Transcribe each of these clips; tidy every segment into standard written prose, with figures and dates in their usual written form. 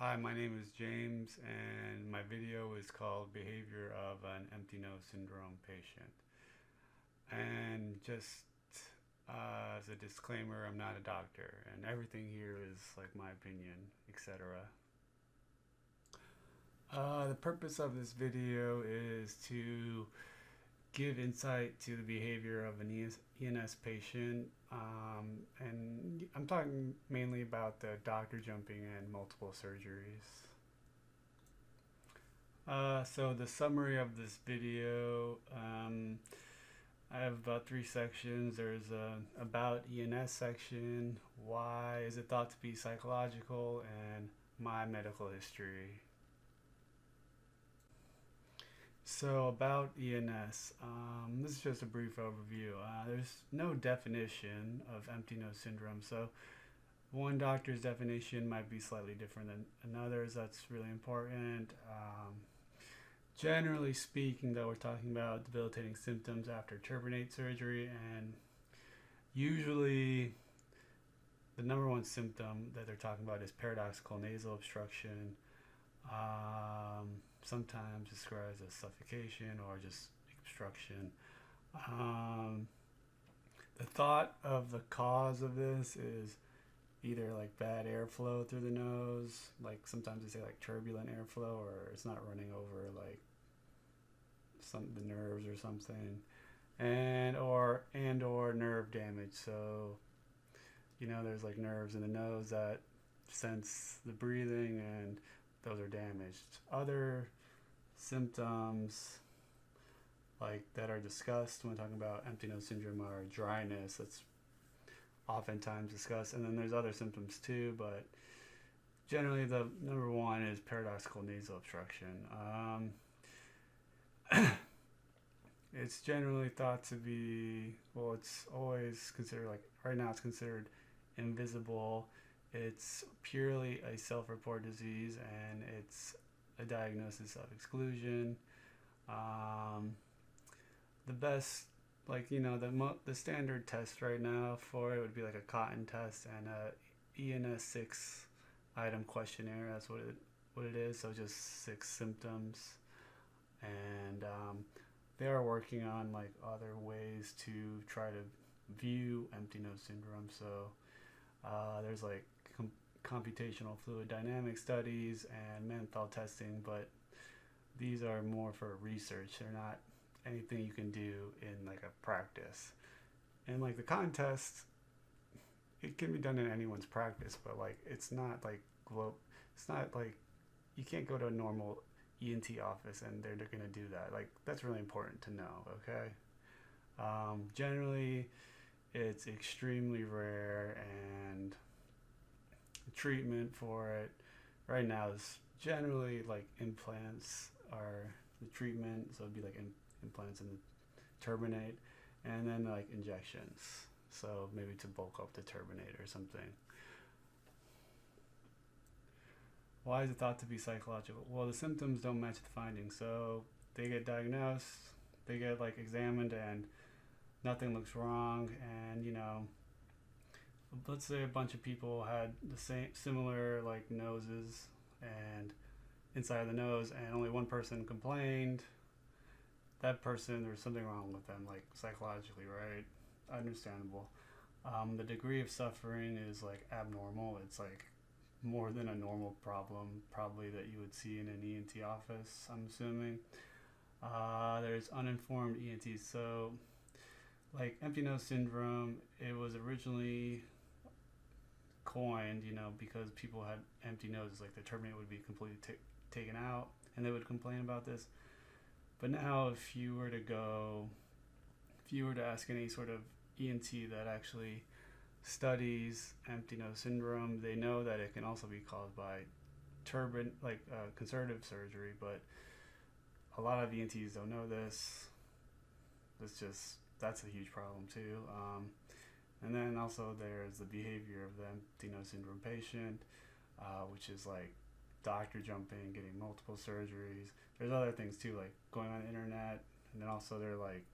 Hi, my name is James, and my video is called Behavior of an Empty Nose Syndrome Patient. And just as a disclaimer, I'm not a doctor, and everything here is like my opinion, etc. The purpose of this video is to give insight to the behavior of an ENS patient, and I'm talking mainly about the doctor jumping and multiple surgeries. So the summary of this video, I have about 3 sections. There's a about ENS section, why is it thought to be psychological, and my medical history. So about ENS, this is just a brief overview. There's no definition of empty nose syndrome, so one doctor's definition might be slightly different than another's. That's really important. Generally speaking, though, we're talking about debilitating symptoms after turbinate surgery, and usually the number one symptom that they're talking about is paradoxical nasal obstruction, sometimes described as suffocation or just obstruction. The thought of the cause of this is either like bad airflow through the nose, like sometimes they say like turbulent airflow, or it's not running over like the nerves or something, and or nerve damage. So there's like nerves in the nose that sense the breathing, and those are damaged. Other symptoms like that are discussed when talking about empty nose syndrome are dryness. That's oftentimes discussed, and then there's other symptoms too, but generally the number one is paradoxical nasal obstruction. It's generally thought to be, well, it's always considered, like right now it's considered invisible. It's purely a self-report disease, and it's a diagnosis of exclusion. The best, the standard test right now for it would be like a cotton test and a ENS 6 item questionnaire. That's what it is. So just 6 symptoms, and they are working on like other ways to try to view empty nose syndrome. So there's like computational fluid dynamic studies and menthol testing, but these are more for research. They're not anything you can do in like a practice. And like the cotton test, it can be done in anyone's practice, but like it's not like you can't go to a normal ENT office and they're going to do that. Like that's really important to know. Okay. Generally, it's extremely rare, and treatment for it right now is generally like implants are the treatment. So it'd be like implants in the turbinate, and then like injections. So maybe to bulk up the turbinate or something. Why is it thought to be psychological? Well, the symptoms don't match the findings. So they get diagnosed, they get like examined, and nothing looks wrong. And let's say a bunch of people had the similar like noses and inside of the nose, and only one person complained. That person, there's something wrong with them, like psychologically, right? Understandable. The degree of suffering is like abnormal. It's like more than a normal problem, probably, that you would see in an ENT office, I'm assuming. There's uninformed ENTs. So like empty nose syndrome, it was originally coined, because people had empty noses, like the turbinate would be completely taken out, and they would complain about this. But now, if you were to ask any sort of ENT that actually studies empty nose syndrome, they know that it can also be caused by conservative surgery. But a lot of ENTs don't know this. That's a huge problem too. And then also there's the behavior of the empty nose syndrome patient, which is like doctor jumping, getting multiple surgeries. There's other things too, like going on the internet, and then also they're like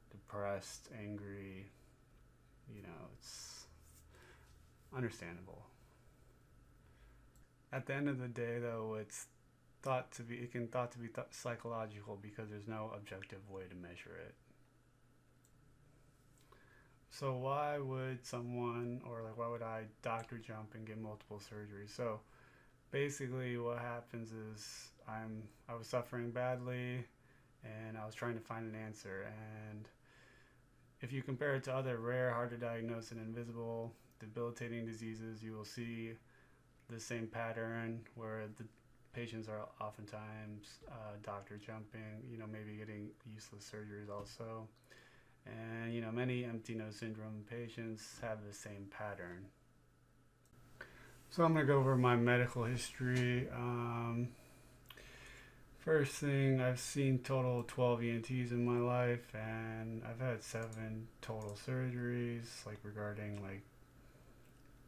depressed, angry. It's understandable. At the end of the day, though, it can thought to be psychological because there's no objective way to measure it. So why would someone, or like why would I doctor jump and get multiple surgeries? So basically what happens is I was suffering badly and I was trying to find an answer, and if you compare it to other rare, hard to diagnose and invisible debilitating diseases, you will see the same pattern where the patients are oftentimes doctor jumping, maybe getting useless surgeries also. And, many empty nose syndrome patients have the same pattern. So I'm going to go over my medical history. First thing, I've seen total 12 ENTs in my life, and I've had 7 total surgeries, like regarding like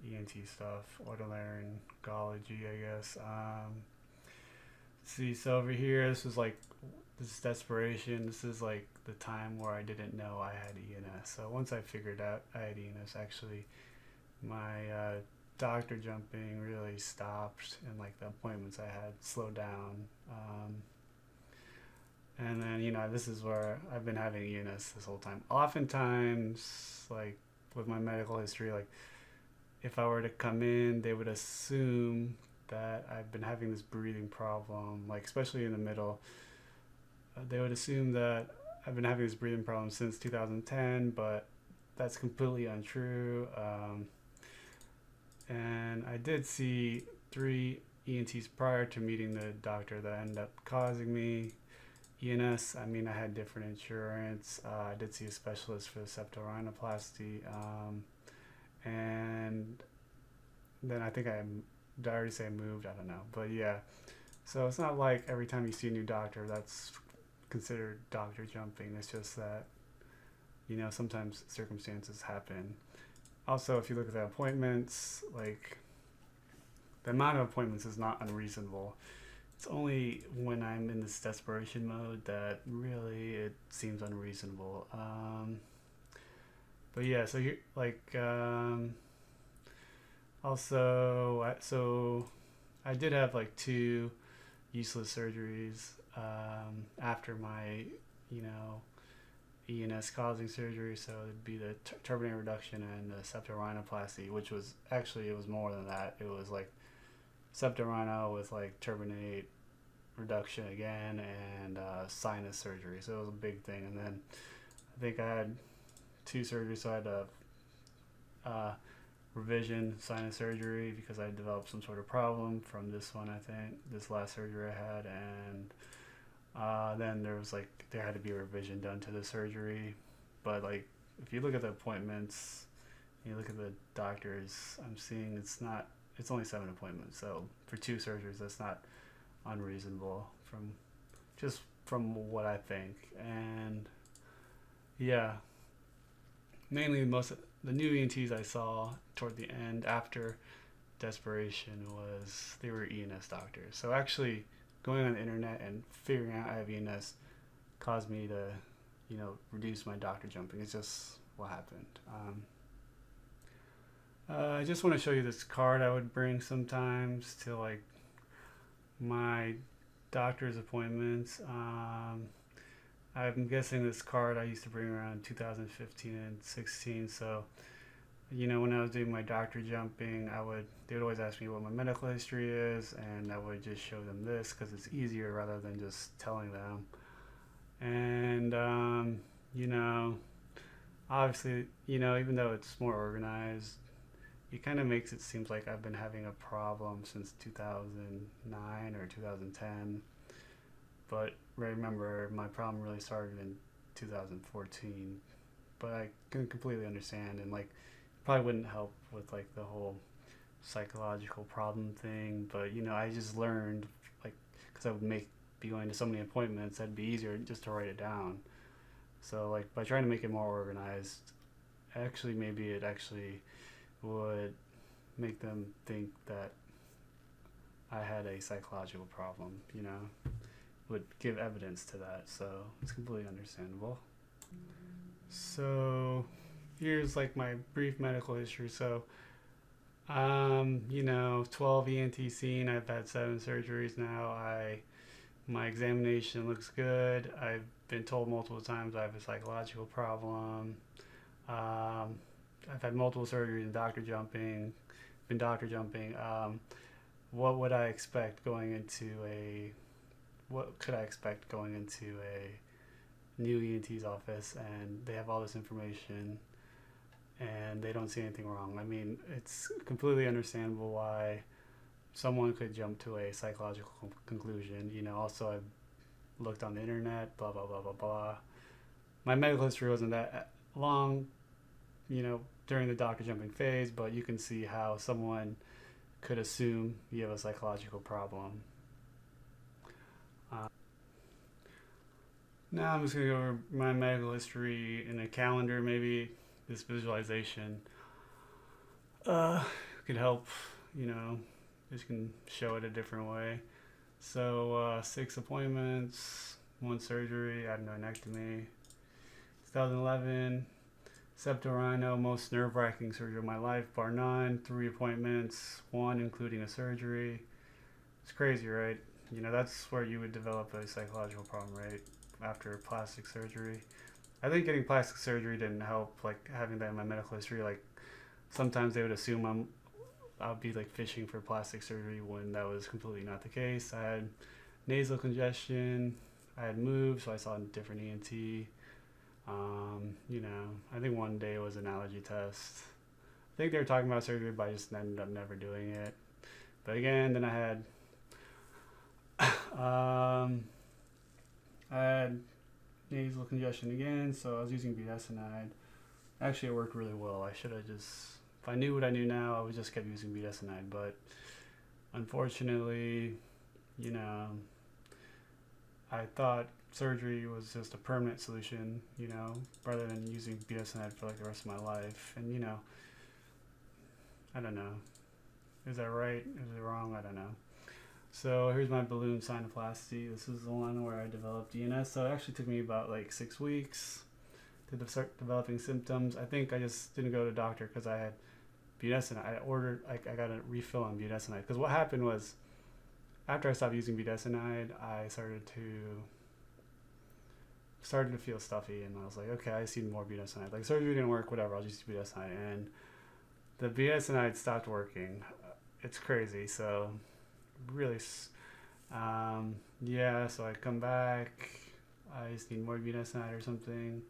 ENT stuff, otolaryngology, I guess. See, so over here, this is desperation. This is like the time where I didn't know I had ENS. So once I figured out I had ENS, actually, my doctor jumping really stopped, and like the appointments I had slowed down. And then, this is where I've been having ENS this whole time. Oftentimes, like with my medical history, like if I were to come in, they would assume that I've been having this breathing problem, like especially in the middle. They would assume that I've been having this breathing problem since 2010, but that's completely untrue. And I did see 3 ENTs prior to meeting the doctor that ended up causing me ENS. I mean, I had different insurance. I did see a specialist for the septorhinoplasty. And then I think did I already say I moved? I don't know. But yeah, so it's not like every time you see a new doctor that's considered doctor jumping. It's just that, sometimes circumstances happen. Also, if you look at the appointments, like the amount of appointments is not unreasonable. It's only when I'm in this desperation mode that really it seems unreasonable. But yeah, so you so I did have like 2 useless surgeries after my ENS causing surgery. So it'd be the turbinate reduction and the septorhinoplasty, which was actually, it was more than that. It was like septorhino with like turbinate reduction again, and sinus surgery. So it was a big thing. And then I think I had 2 surgeries. So I had a revision sinus surgery because I developed some sort of problem from this one, I think, this last surgery I had. And then there had to be a revision done to the surgery. But like, if you look at the appointments, you look at the doctors, I'm seeing it's only 7 appointments. So for 2 surgeries, that's not unreasonable from what I think. And yeah, mainly the new ENTs I saw toward the end after desperation they were ENS doctors. So actually going on the internet and figuring out I have ENS caused me to, reduce my doctor jumping. It's just what happened. I just want to show you this card I would bring sometimes to like my doctor's appointments. I'm guessing this card I used to bring around 2015 and 16. So, when I was doing my doctor jumping, they would always ask me what my medical history is, and I would just show them this because it's easier rather than just telling them. And, obviously, even though it's more organized, it kind of makes it seem like I've been having a problem since 2009 or 2010. But remember, my problem really started in 2014. But I can completely understand, and like, probably wouldn't help with like the whole psychological problem thing. But I just learned, like, because I would be going to so many appointments, that'd be easier just to write it down. So like, by trying to make it more organized, maybe it actually would make them think that I had a psychological problem, would give evidence to that. So it's completely understandable. So here's like my brief medical history. So You know, 12 ENT seen. I've had 7 surgeries now. My examination looks good. I've been told multiple times I have a psychological problem. Um, I've had multiple surgeries and doctor jumping. Been doctor jumping. What would I expect going into a? What could I expect going into a new ENT's office? And they have all this information, and they don't see anything wrong. I mean, it's completely understandable why someone could jump to a psychological conclusion. You know, also I've looked on the internet, blah blah blah blah blah. My medical history wasn't that long, you know, during the doctor jumping phase, but you can see how someone could assume you have a psychological problem. Uh, Now I'm just gonna go over my medical history in a calendar. Maybe this visualization uh, could help. You know, just can show it a different way. So 6 appointments, 1 surgery, adenonectomy. 2011, septorhino, most nerve-wracking surgery of my life, bar none. 3 appointments, one including a surgery. It's crazy, right? You know, that's where you would develop a psychological problem, right? After plastic surgery. I think getting plastic surgery didn't help, like having that in my medical history. Like sometimes they would assume I'll be like fishing for plastic surgery when that was completely not the case. I had nasal congestion. I had moved, so I saw a different ENT. You know, I think one day it was an allergy test. I think they were talking about surgery, but I just ended up never doing it. But again, then um, I had nasal congestion again, so I was using budesonide. Actually, it worked really well. I should have just, if I knew what I knew now, I would just kept using budesonide. But unfortunately, you know, I thought surgery was just a permanent solution, you know, rather than using budesonide for like the rest of my life. And, you know, I don't know. Is that right? Is it wrong? I don't know. So here's my balloon sinuplasty. This is the one where I developed ENS. So it actually took me about like 6 weeks to start developing symptoms. I think I just didn't go to the doctor because I had budesonide. I got a refill on budesonide. Because what happened was after I stopped using budesonide, I started to feel stuffy, and I was like, okay, I just need more budesonide. Like surgery didn't work, whatever. I'll just use budesonide, and the budesonide stopped working. It's crazy. So really, yeah. So I come back. I just need more budesonide or something.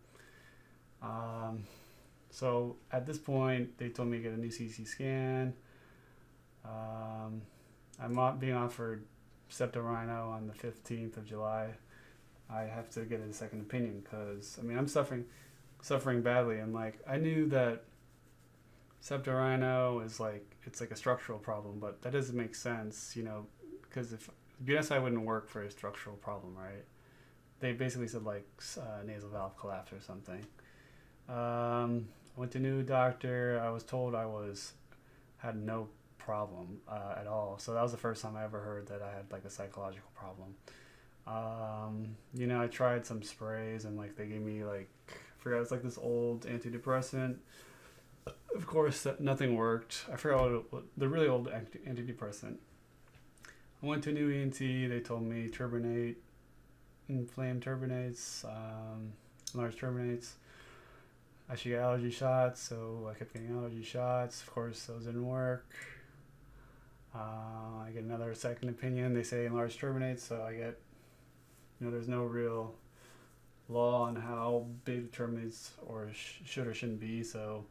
So at this point, they told me to get a new CT scan. I'm being offered septorhino on the 15th of July. I have to get a second opinion because I mean I'm suffering badly, and like I knew that septorhino is like it's like a structural problem, but that doesn't make sense, you know, because if BSI wouldn't work for a structural problem, right? They basically said like nasal valve collapse or something. I went to a new doctor. I was told had no problem at all. So that was the first time I ever heard that I had like a psychological problem. You know, I tried some sprays and like they gave me like I forgot it's like this old antidepressant. Of course, nothing worked. I forgot the really old antidepressant. I went to a new ENT. They told me turbinate, inflamed turbinates, large turbinates. I should get allergy shots, so I kept getting allergy shots. Of course, those didn't work. I get another second opinion. They say enlarged turbinates, so I get, you know, there's no real law on how big the turbinates or should or shouldn't be, so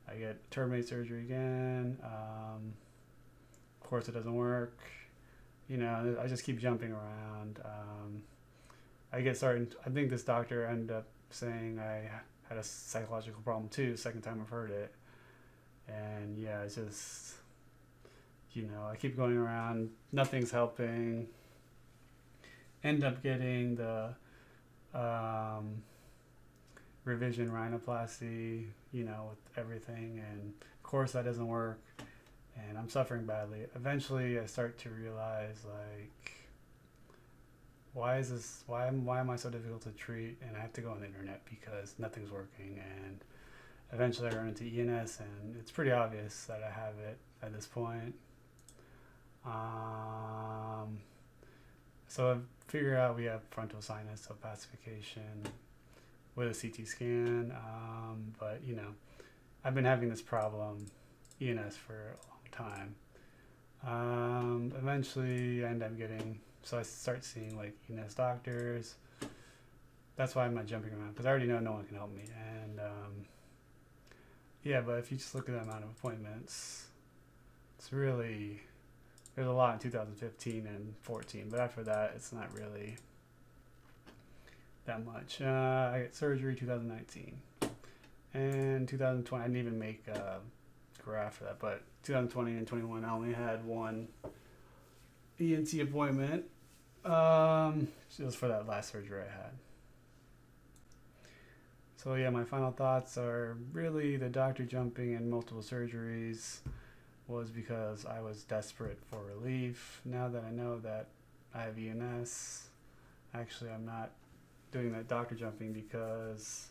I get turbinate surgery again. Of course, it doesn't work. You know, I just keep jumping around. I think this doctor ended up saying I had a psychological problem too, second time I've heard it. And yeah, it's just, you know, I keep going around, nothing's helping. End up getting the revision rhinoplasty, you know, with everything, and of course that doesn't work, and I'm suffering badly. Eventually I start to realize like, why am I so difficult to treat, and I have to go on the internet because nothing's working. And eventually I run into ENS, and it's pretty obvious that I have it. at this point. So I've figured out we have frontal sinus opacification with a CT scan, but you know, I've been having this problem, ENS, for a long time. Eventually I end up getting, so I start seeing like ENS doctors. That's why I'm not jumping around, because I already know no one can help me. And yeah, but if you just look at the amount of appointments, it's really, there's a lot in 2015 and 14, but after that, it's not really that much. I got surgery 2019, and 2020, I didn't even make a graph for that, but 2020 and 21, I only had one ENT appointment. It was for that last surgery I had. So yeah, my final thoughts are really the doctor jumping and multiple surgeries was because I was desperate for relief. Now that I know that I have ENS, actually I'm not doing that doctor jumping because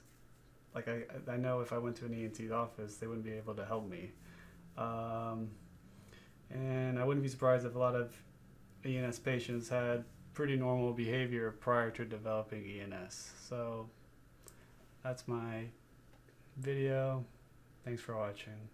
like I know if I went to an ENT's office, they wouldn't be able to help me. And I wouldn't be surprised if a lot of ENS patients had pretty normal behavior prior to developing ENS. So that's my video. Thanks for watching.